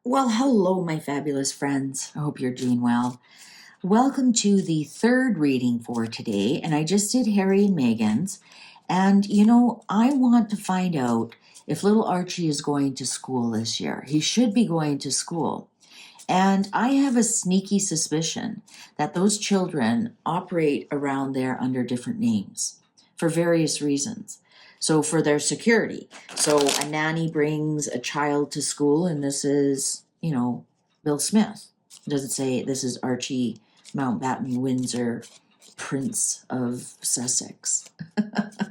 Well, hello, my fabulous friends. I hope you're doing well. Welcome to the third reading for today, and I just did Harry and Meghan's. And I want to find out if little Archie is going to school this year. He should be going to school. And I have a sneaky suspicion that those children operate around there under different names for various reasons. So, for their security. So, a nanny brings a child to school, and this is, Bill Smith. Does it say this is Archie Mountbatten Windsor, Prince of Sussex?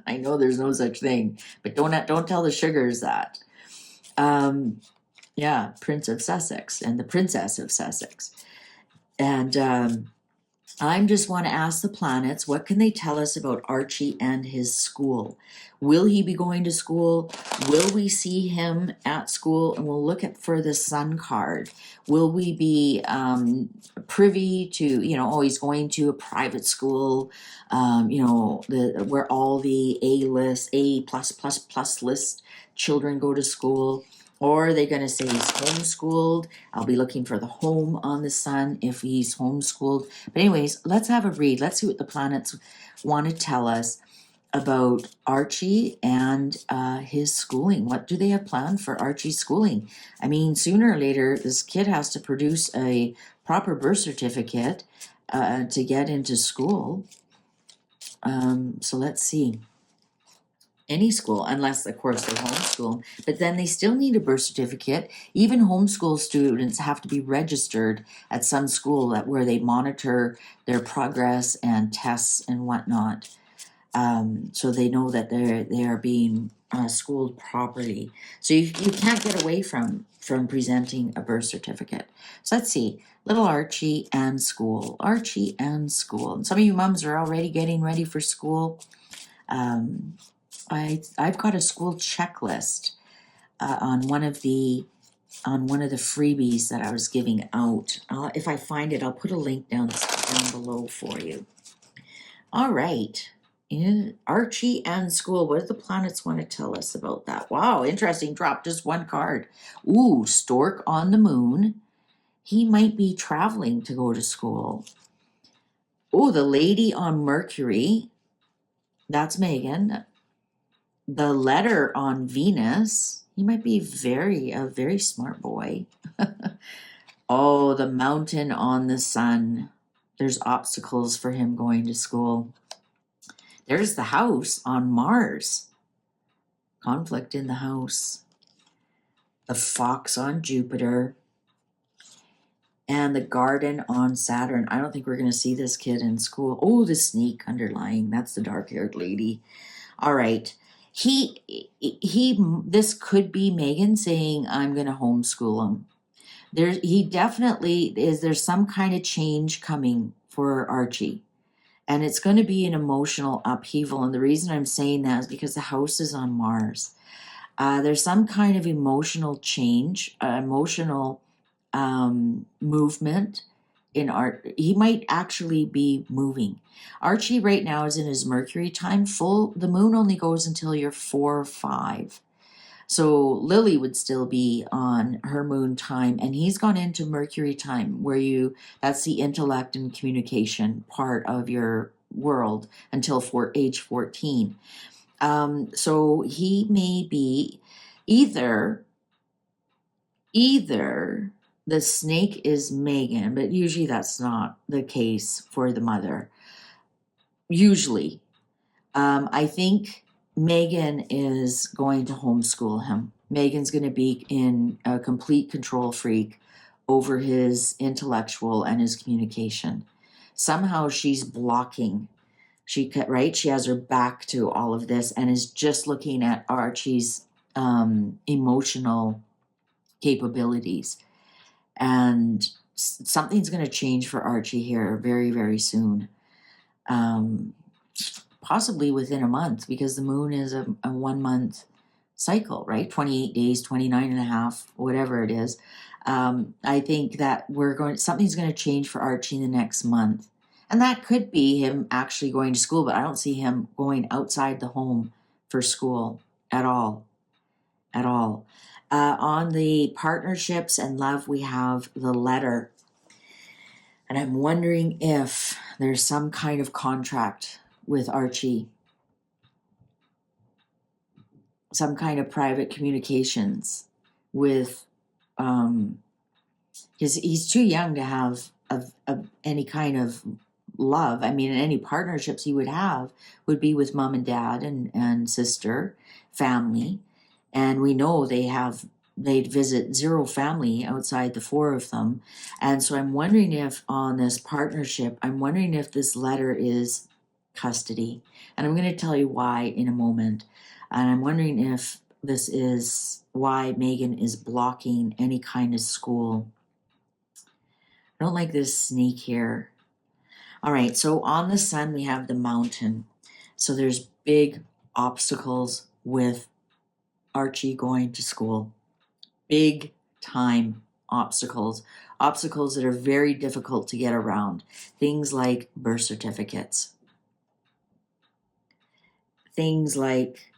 I know there's no such thing, but don't tell the sugars that. Yeah, Prince of Sussex and the Princess of Sussex. And I just want to ask the planets, what can they tell us about Archie and his school? Will he be going to school? Will we see him at school? And we'll look at for the sun card. Will we be privy to, he's going to a private school, where all the A plus list children go to school? Or are they going to say he's homeschooled? I'll be looking for the home on the sun if he's homeschooled. But anyways, let's have a read. Let's see what the planets want to tell us about Archie and his schooling. What do they have planned for Archie's schooling? I mean, sooner or later, this kid has to produce a proper birth certificate to get into school. So let's see. Any school, unless of course they're homeschool, but then they still need a birth certificate. Even homeschool students have to be registered at some school where they monitor their progress and tests and whatnot, so they know that they are being schooled properly. So you can't get away from presenting a birth certificate. So let's see, little Archie and school. Archie and school. And some of you moms are already getting ready for school. I've got a school checklist on one of the freebies that I was giving out. If I find it, I'll put a link down below for you. All right, Archie and school. What do the planets want to tell us about that? Wow, interesting. Drop just one card. Ooh, stork on the moon. He might be traveling to go to school. Oh, the lady on Mercury. That's Meghan. The letter on Venus, he might be a very smart boy. Oh, the mountain on the sun. There's obstacles for him going to school. There's the house on Mars. Conflict in the house. The fox on Jupiter. And the garden on Saturn. I don't think we're going to see this kid in school. Oh, the snake underlying. That's the dark-haired lady. All right. This could be Meghan saying, I'm going to homeschool him. There's some kind of change coming for Archie. And it's going to be an emotional upheaval. And the reason I'm saying that is because the house is on Mars. There's some kind of emotional change, emotional movement in art. He might actually be moving. Archie right now is in his Mercury time. The moon only goes until you're 4 or 5. So Lily would still be on her moon time, and he's gone into Mercury time, that's the intellect and communication part of your world until age 14. So he may be either the snake is Meghan, but usually that's not the case for the mother. Usually. I think Meghan is going to homeschool him. Meghan's going to be in a complete control freak over his intellectual and his communication. Somehow she's blocking. She has her back to all of this and is just looking at Archie's emotional capabilities. And something's going to change for Archie here very, very soon. Possibly within a month, because the moon is a 1 month cycle, right? 28 days, 29 and a half, whatever it is. I think that something's going to change for Archie in the next month. And that could be him actually going to school, but I don't see him going outside the home for school at all. On the partnerships and love, we have the letter. And I'm wondering if there's some kind of contract with Archie, some kind of private communications with, he's too young to have any kind of love. I mean, any partnerships he would have would be with mom and dad and sister, family. And we know they'd visit zero family outside the four of them. And so I'm wondering if on this partnership, I'm wondering if this letter is custody. And I'm going to tell you why in a moment. And I'm wondering if this is why Megan is blocking any kind of school. I don't like this snake here. All right, so on the sun, we have the mountain. So there's big obstacles with Archie going to school. Big time obstacles. Obstacles that are very difficult to get around. Things like birth certificates. Things like,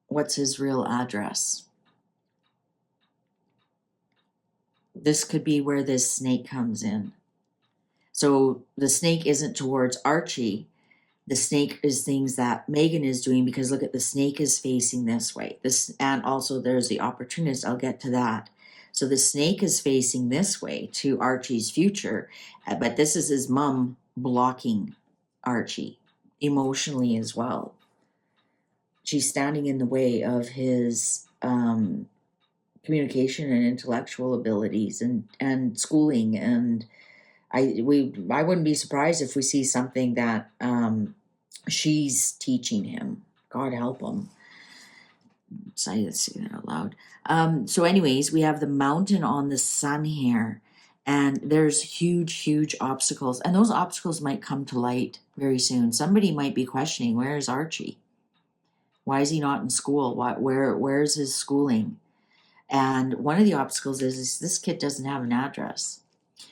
what's his real address? This could be where this snake comes in. So the snake isn't towards Archie. The snake is things that Megan is doing, because look at, the snake is facing this way. And also there's the opportunist. I'll get to that. So the snake is facing this way to Archie's future, but this is his mom blocking Archie emotionally as well. She's standing in the way of his communication and intellectual abilities and schooling, and I wouldn't be surprised if we see something that she's teaching him. God help him. Let's say that out loud. So anyways, we have the mountain on the sun here, and there's huge obstacles, and those obstacles might come to light very soon. Somebody might be questioning, where is Archie? Why is he not in school? Where's his schooling? And one of the obstacles is this kid doesn't have an address.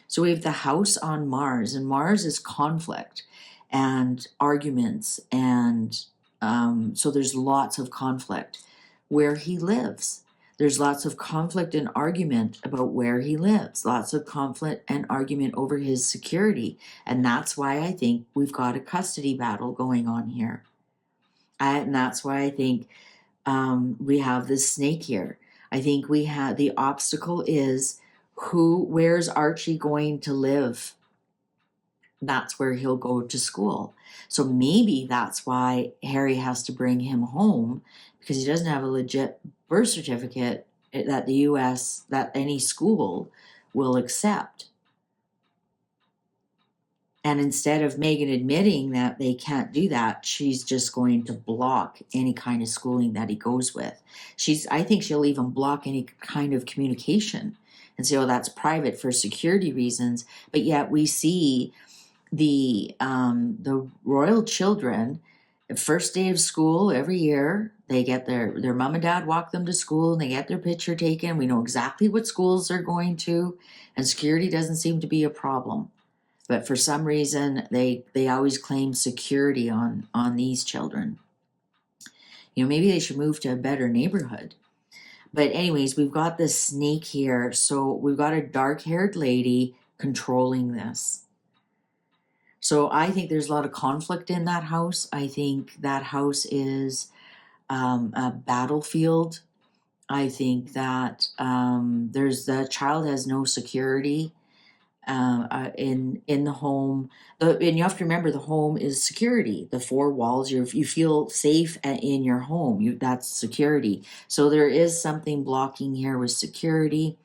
So we have the house on Mars, and Mars is conflict and arguments, and so there's lots of conflict where he lives. There's lots of conflict and argument about where he lives, lots of conflict and argument over his security, and that's why I think we've got a custody battle going on here. And that's why I think we have this snake here. I think we have, the obstacle is, where's Archie going to live? That's where he'll go to school. So maybe that's why Harry has to bring him home, because he doesn't have a legit birth certificate that the US, that any school will accept. And instead of Megan admitting that they can't do that, she's just going to block any kind of schooling that he goes with. I think she'll even block any kind of communication and say, oh, that's private for security reasons. But yet we see the royal children, the first day of school every year, they get their mom and dad walk them to school, and they get their picture taken. We know exactly what schools they're going to, and security doesn't seem to be a problem. But for some reason, they always claim security on these children. Maybe they should move to a better neighborhood. But anyways, we've got this snake here. So we've got a dark-haired lady controlling this. So I think there's a lot of conflict in that house. I think that house is a battlefield. I think that the child has no security in the home. And you have to remember, the home is security. The four walls, you feel safe in your home. That's security. So there is something blocking here with security.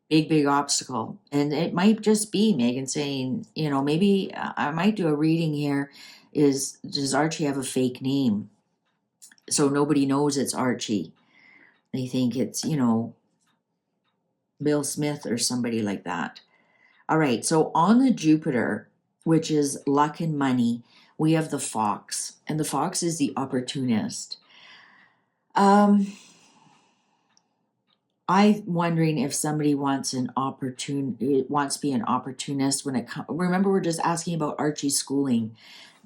Big obstacle. And it might just be Megan saying, maybe I might do a reading here. Does Archie have a fake name? So nobody knows it's Archie. They think it's, Bill Smith or somebody like that. All right, so on the Jupiter, which is luck and money, we have the fox, and the fox is the opportunist. I'm wondering if somebody wants to be an opportunist when it comes. Remember, we're just asking about Archie's schooling,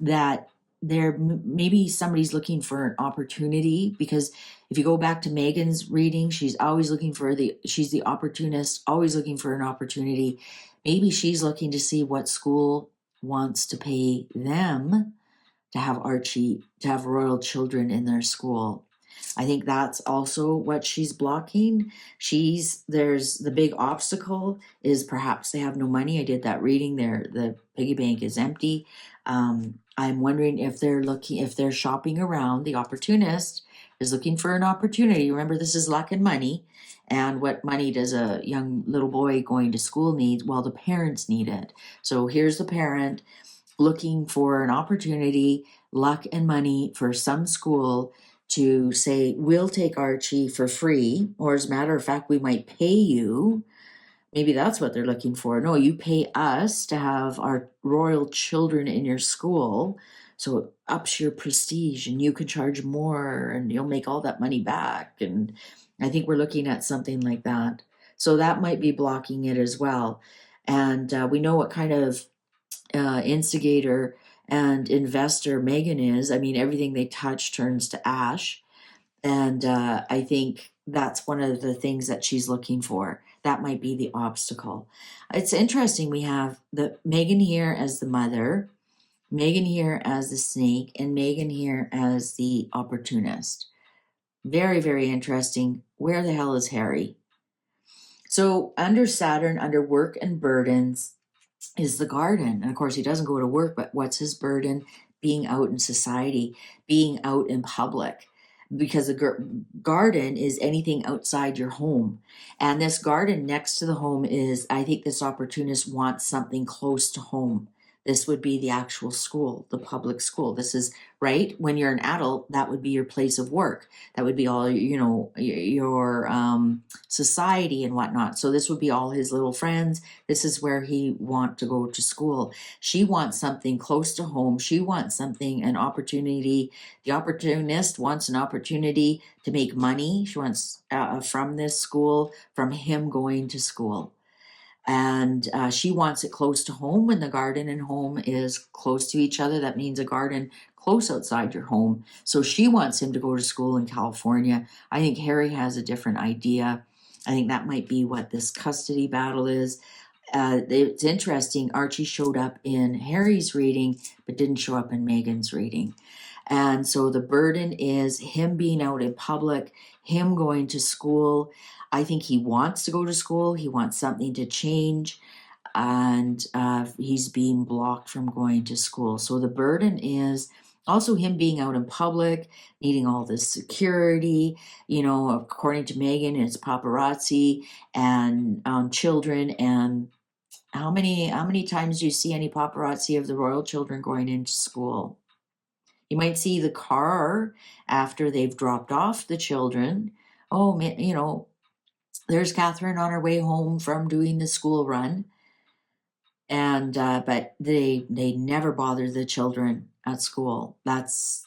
that maybe somebody's looking for an opportunity, because if you go back to Megan's reading, she's always looking for she's the opportunist, always looking for an opportunity. Maybe she's looking to see what school wants to pay them to have royal children in their school. I think that's also what she's blocking. There's the big obstacle is perhaps they have no money. I did that reading there. The piggy bank is empty. I'm wondering if they're shopping around. The opportunist is looking for an opportunity. Remember, this is luck and money. And what money does a young little boy going to school need? Well, the parents need it. So here's the parent looking for an opportunity, luck and money for some school to say, we'll take Archie for free, or as a matter of fact, we might pay you. Maybe that's what they're looking for. No, you pay us to have our royal children in your school, so it ups your prestige and you can charge more and you'll make all that money back. And I think we're looking at something like that. So that might be blocking it as well. And we know what kind of instigator and investor Megan is. I mean, everything they touch turns to ash. And I think that's one of the things that she's looking for. That might be the obstacle. It's interesting. We have the Megan here as the mother, Megan here as the snake, and Megan here as the opportunist. Very, very interesting. Where the hell is Harry? So under Saturn, under work and burdens, is the garden. And of course, he doesn't go to work, but what's his burden? Being out in society, being out in public. Because the garden is anything outside your home. And this garden next to the home is, I think this opportunist wants something close to home. This would be the actual school, the public school. This is right. When you're an adult, that would be your place of work. That would be all, your society and whatnot. So this would be all his little friends. This is where he wants to go to school. She wants something close to home. She wants an opportunity. The opportunist wants an opportunity to make money. She wants from this school, from him going to school. And she wants it close to home. When the garden and home is close to each other, that means a garden close outside your home. So she wants him to go to school in California. I think Harry has a different idea. I think that might be what this custody battle is. It's interesting. Archie showed up in Harry's reading, but didn't show up in Megan's reading. And so the burden is him being out in public, him going to school. I think he wants to go to school. He wants something to change. And he's being blocked from going to school. So the burden is also him being out in public, needing all this security. According to Megan, it's paparazzi and children. And how many times do you see any paparazzi of the royal children going into school? You might see the car after they've dropped off the children. Oh, there's Catherine on her way home from doing the school run. And but they never bother the children at school.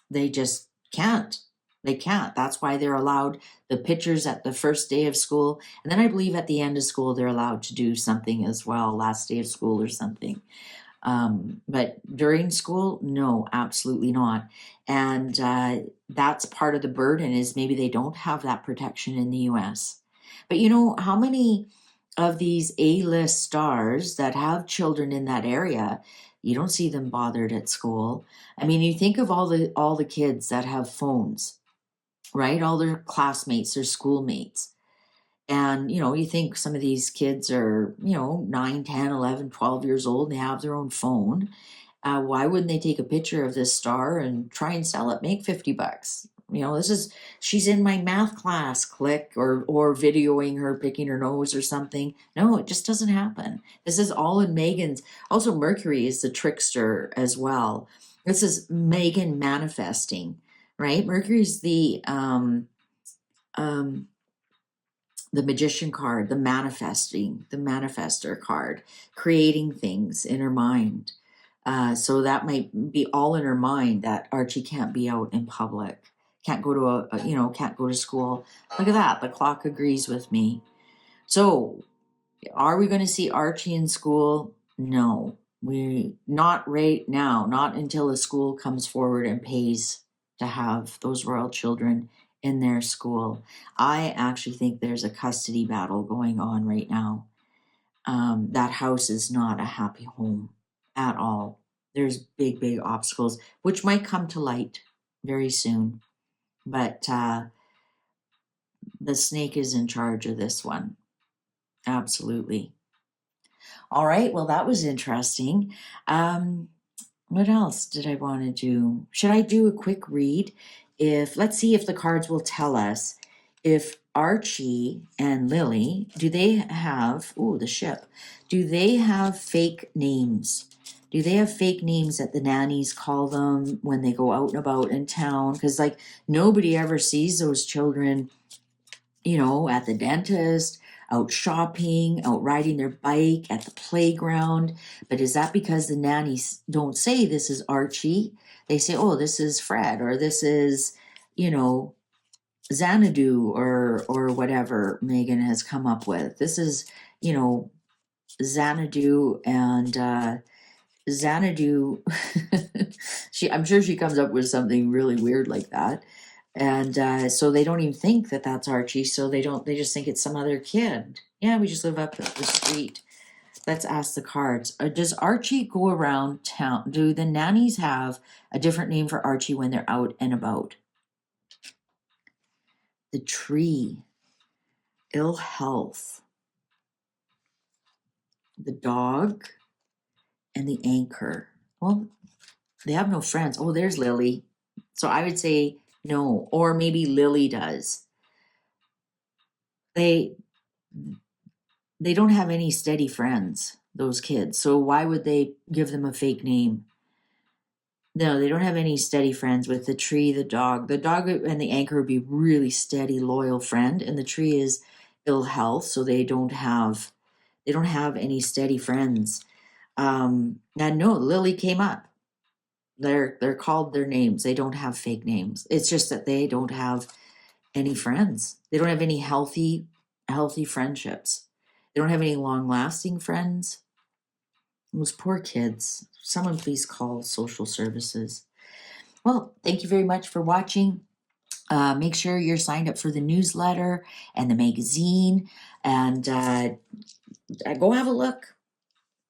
They just can't. They can't. That's why they're allowed the pictures at the first day of school. And then I believe at the end of school, they're allowed to do something as well, last day of school or something. But during school, no, absolutely not. And that's part of the burden is maybe they don't have that protection in the US. But how many of these A-list stars that have children in that area, you don't see them bothered at school. I mean, you think of all the kids that have phones, right? All their classmates, their schoolmates. And, you think some of these kids are, 9, 10, 11, 12 years old, and they have their own phone. Why wouldn't they take a picture of this star and try and sell it, make $50? She's in my math class, click, or videoing her picking her nose or something. No, it just doesn't happen. This is all in Megan's. Also, Mercury is the trickster as well. This is Megan manifesting, right? Mercury's the magician card, the manifester card, creating things in her mind. So that might be all in her mind that Archie can't be out in public, can't go to can't go to school. Look at that. The clock agrees with me. So are we going to see Archie in school? No, We not right now, not until a school comes forward and pays to have those royal children in their school. I actually think there's a custody battle going on right now. That house is not a happy home at all. There's big, big obstacles, which might come to light very soon. But the snake is in charge of this one. Absolutely. All right. Well, that was interesting. What else did I want to do? Should I do a quick read? Let's see if the cards will tell us if Archie and Lily, do they have, the ship, do they have fake names? Do they have fake names that the nannies call them when they go out and about in town? Because, like, nobody ever sees those children, at the dentist, out shopping, out riding their bike, at the playground. But is that because the nannies don't say this is Archie? They say, oh, this is Fred, or this is, Xanadu, or whatever Megan has come up with. This is, Xanadu, and Xanadu. I'm sure she comes up with something really weird like that. And so they don't even think that that's Archie. So they just think it's some other kid. Yeah, we just live up the street. Let's ask the cards. Does Archie go around town? Do the nannies have a different name for Archie when they're out and about? The tree, ill health, the dog, and the anchor. Well, they have no friends. Oh, there's Lily. So I would say no, or maybe Lily does. They don't have any steady friends, those kids. So why would they give them a fake name? No, they don't have any steady friends with the tree, the dog. The dog and the anchor would be really steady, loyal friend, and the tree is ill health, so they don't have any steady friends. And no, Lily came up. They're called their names. They don't have fake names. It's just that they don't have any friends. They don't have any healthy friendships. They don't have any long-lasting friends. Those poor kids. Someone please call social services. Well, thank you very much for watching. Make sure you're signed up for the newsletter and the magazine, and go have a look.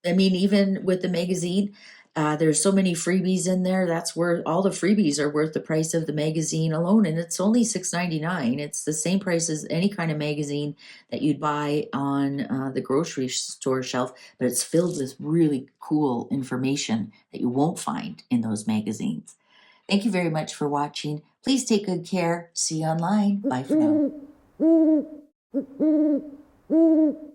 I mean, even with the magazine, there's so many freebies in there. That's where all the freebies are worth the price of the magazine alone, and it's only $6.99. It's the same price as any kind of magazine that you'd buy on the grocery store shelf, but it's filled with really cool information that you won't find in those magazines. Thank you very much for watching. Please take good care. See you online. Bye for now.